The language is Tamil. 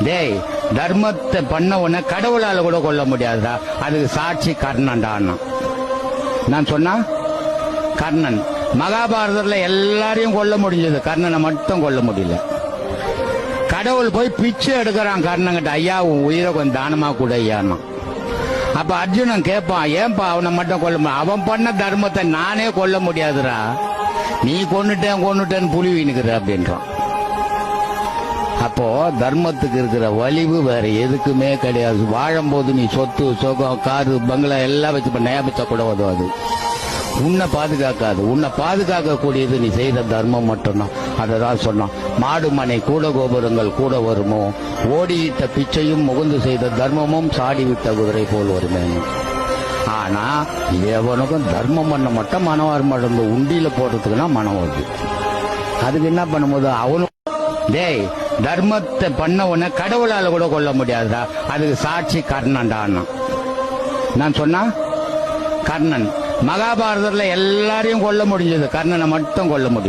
டேய், தர்மத்தை பண்ண உடனே கடவுளால கூட கொல்ல முடியாதுடா. அதுக்கு சாட்சி கர்ணன்டான்னா. நான் சொன்னா கர்ணன். மகாபாரதத்துல எல்லாரையும் கொல்ல முடிஞ்சது, கர்ணனை மட்டும் கொல்ல முடியல. கடவுள் போய் பிச்சை எடுக்கிறான் கர்ணங்கிட்ட, ஐயா உன் உயிரை கொஞ்சம் தானமா கூட ஐயான்னா. அப்ப அர்ஜுனன் கேட்பான், ஏன்பா அவனை மட்டும் கொல்ல முடியும்? அவன் பண்ண தர்மத்தை நானே கொல்ல முடியாதுடா, நீ கொன்னுட்டேன்னு புலிவினுக்குற அப்படின்றான். அப்போ தர்மத்துக்கு இருக்கிற வலிவு வேற எதுக்குமே கிடையாது. வாழும்போது நீ சொத்து சொகம் காரு பங்களா எல்லாம் வச்சு நயபிச்ச கூட உதவாது, உன்னை பாதுகாக்காது. உன்னை பாதுகாக்க கூடியது நீ செய்த தர்மம் மட்டும்தான். அததான் சொன்னான், மாடு மனை கூட கோபுரங்கள் கூட வருமோ, ஓடியிட்ட பிச்சையும் முகுந்து செய்த தர்மமும் சாடிவிட்ட குதிரை போல் வருமே. ஆனா எவனுக்கும் தர்மம் பண்ண மட்டும் மனம் வர மாட்டேங்குது, உண்டியில போடுறதுக்குன்னா மனம் வருது. அதுக்கு என்ன பண்ணும்போது அவனும், டேய், தர்மத்தை பண்ண உடனே கடவுளால கூட கொல்ல முடியாதுடா. அதுக்கு சாட்சி கர்ணன்டான்னா. நான் சொன்னா கர்ணன். மகாபாரதத்துல எல்லாரையும் கொல்ல முடிஞ்சது, கர்ணனை மட்டும் கொல்ல முடியல.